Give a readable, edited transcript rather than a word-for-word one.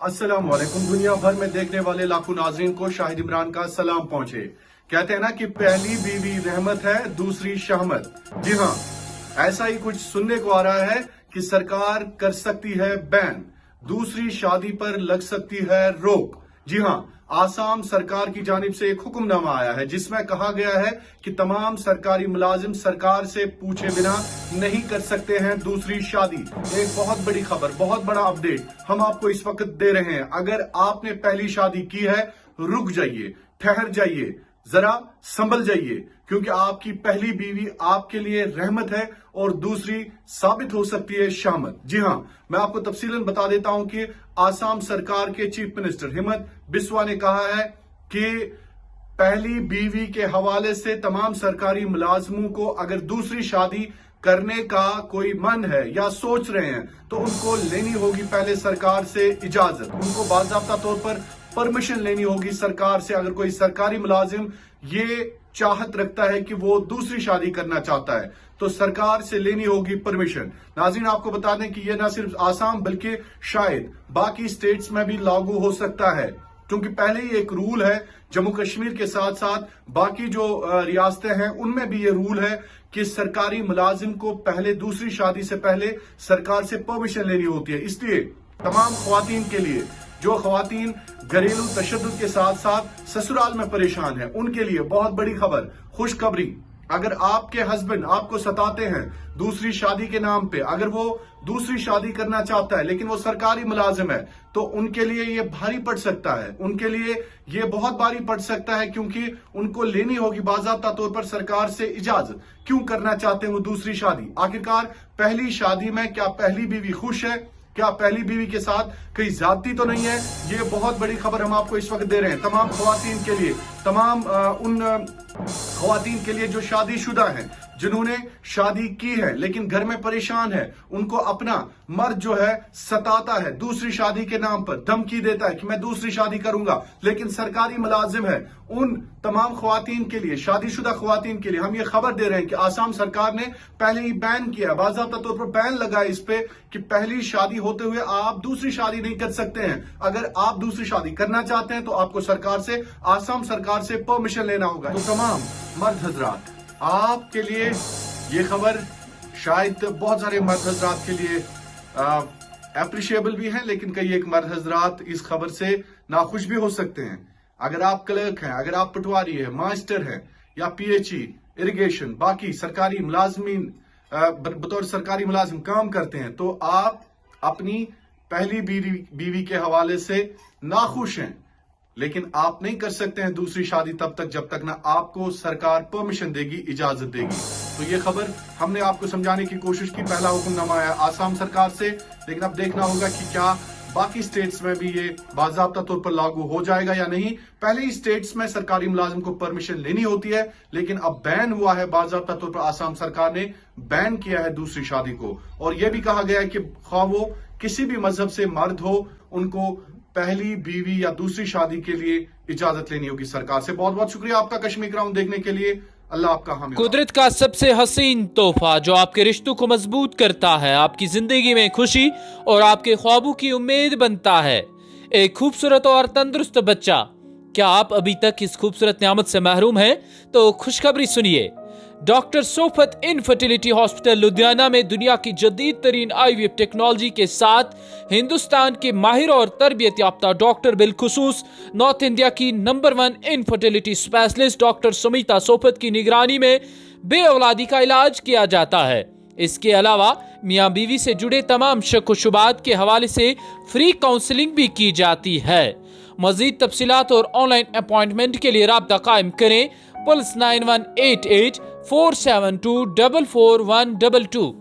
अस्सलाम वालेकुम। दुनिया भर में देखने वाले लाखों नाज़रीन को शाहिद इमरान का सलाम पहुंचे। कहते हैं ना कि पहली बीवी रहमत है, दूसरी शहमत। जी हाँ, ऐसा ही कुछ सुनने को आ रहा है कि सरकार कर सकती है बैन, दूसरी शादी पर लग सकती है रोक। जी हाँ, आसाम सरकार की जानिब से एक हुक्मनामा आया है जिसमें कहा गया है कि तमाम सरकारी मुलाजिम सरकार से पूछे बिना नहीं कर सकते हैं दूसरी शादी। एक बहुत बड़ी खबर, बहुत बड़ा अपडेट हम आपको इस वक्त दे रहे हैं। अगर आपने पहली शादी की है, रुक जाइए, ठहर जाइए, जरा संभल जाइए, क्योंकि आपकी पहली बीवी आपके लिए रहमत है और दूसरी साबित हो सकती है शामत। जी हाँ, मैं आपको तफसीलन बता देता हूं कि आसाम सरकार के चीफ मिनिस्टर हिमंत बिस्वा ने कहा है कि पहली बीवी के हवाले से तमाम सरकारी मुलाजमों को अगर दूसरी शादी करने का कोई मन है या सोच रहे हैं तो उनको लेनी होगी पहले सरकार से इजाजत। उनको बाज़ाब्ता तौर पर परमिशन लेनी होगी सरकार से। अगर कोई सरकारी मुलाजिम ये चाहत रखता है कि वो दूसरी शादी करना चाहता है तो सरकार से लेनी होगी परमिशन। नाज़रीन, आपको बता दें कि ये न सिर्फ आसाम बल्कि शायद बाकी स्टेट्स में भी लागू हो सकता है, क्योंकि पहले ही एक रूल है जम्मू कश्मीर के साथ साथ बाकी जो रियासतें हैं उनमें भी ये रूल है कि सरकारी मुलाजिम को पहले दूसरी शादी से पहले सरकार से परमिशन लेनी होती है। इसलिए तमाम ख्वातीन के लिए, जो ख्वातीन घरेलू तशद्दुद के साथ साथ ससुराल में परेशान है, उनके लिए बहुत बड़ी खबर, खुशखबरी। अगर आपके हस्बैंड आपको सताते हैं दूसरी शादी के नाम पे, अगर वो दूसरी शादी करना चाहता है लेकिन वो सरकारी मुलाजिम है, तो उनके लिए ये भारी पड़ सकता है, उनके लिए ये बहुत भारी पड़ सकता है, क्योंकि उनको लेनी होगी बाज़ाब्ता तौर पर सरकार से इजाजत। क्यों करना चाहते हैं वो दूसरी शादी? आखिरकार पहली शादी में क्या पहली बीवी खुश है? क्या पहली बीवी के साथ कहीं ज्यादती तो नहीं है? ये बहुत बड़ी खबर हम आपको इस वक्त दे रहे हैं तमाम ख्वातीन के लिए, तमाम उन ख्वातीन के लिए जो शादीशुदा हैं, जिन्होंने शादी की है लेकिन घर में परेशान है, उनको अपना मर्द जो है सताता है दूसरी शादी के नाम पर, धमकी देता है कि मैं दूसरी शादी करूंगा, लेकिन सरकारी मुलाजिम है। उन तमाम ख्वातीन के लिए, शादीशुदा ख्वातीन के लिए हम ये खबर दे रहे हैं कि आसाम सरकार ने पहले ही बैन किया, बाज़ाब्ता तौर पर बैन लगा इस पे कि पहली शादी होते हुए आप दूसरी शादी नहीं कर सकते हैं। अगर आप दूसरी शादी करना चाहते हैं तो आपको सरकार से, आसाम सरकार से परमिशन लेना होगा। तो तमाम मर्द हजरात, आपके लिए ये खबर शायद बहुत सारे मर्द हजरात के लिए अप्रिशिएबल भी है, लेकिन कई एक मर्द हजरात इस खबर से नाखुश भी हो सकते हैं। अगर आप क्लर्क हैं, अगर आप पटवारी हैं, मास्टर हैं या पीएचई, इरिगेशन, बाकी सरकारी मुलाजमीन बतौर सरकारी मुलाजिम काम करते हैं, तो आप अपनी पहली बीवी के हवाले से नाखुश हैं, लेकिन आप नहीं कर सकते हैं दूसरी शादी तब तक जब तक ना आपको सरकार परमिशन देगी, इजाजत देगी। तो ये खबर हमने आपको समझाने की कोशिश की। पहला हुक्मनामा आया आसाम सरकार से, लेकिन अब देखना होगा कि क्या बाकी स्टेट्स में भी ये बाज़ाब्ता तौर पर लागू हो जाएगा या नहीं। पहले ही स्टेट्स में सरकारी मुलाजिम को परमिशन लेनी होती है, लेकिन अब बैन हुआ है, बाज़ाब्ता तौर पर आसाम सरकार ने बैन किया है दूसरी शादी को। और यह भी कहा गया है कि ख्वाह वो किसी भी मजहब से मर्द हो, उनको पहली बीवी या दूसरी शादी के लिए इजाजत लेनी होगी सरकार से। बहुत बहुत शुक्रिया आपका कश्मीर ग्राउंड देखने के लिए। अल्लाह आपका हामी। कुदरत का सबसे हसीन तोहफा जो आपके रिश्तों को मजबूत करता है, आपकी जिंदगी में खुशी और आपके ख्वाबों की उम्मीद बनता है, एक खूबसूरत और तंदुरुस्त बच्चा। क्या आप अभी तक इस खूबसूरत नियामत से महरूम हैं? तो खुशखबरी सुनिए। Doctor Sofat infertility hospital Ludhiana में दुनिया की जदीद तरीन IVF टेक्नोलॉजी के साथ हिंदुस्तान के माहिर और तरबियत याफ्ता डॉक्टर बिलखुसूस नॉर्थ इंडिया की number 1 infertility specialist doctor Sumita Sofat की निगरानी में बे औलादी का इलाज किया जाता है। इसके अलावा मियाँ बीवी से जुड़े तमाम शक व शुबात के हवाले से फ्री काउंसलिंग भी की जाती है। मजीद तफसीलात और ऑनलाइन अपॉइंटमेंट के लिए राब्ता कायम करें +9188 472 44122।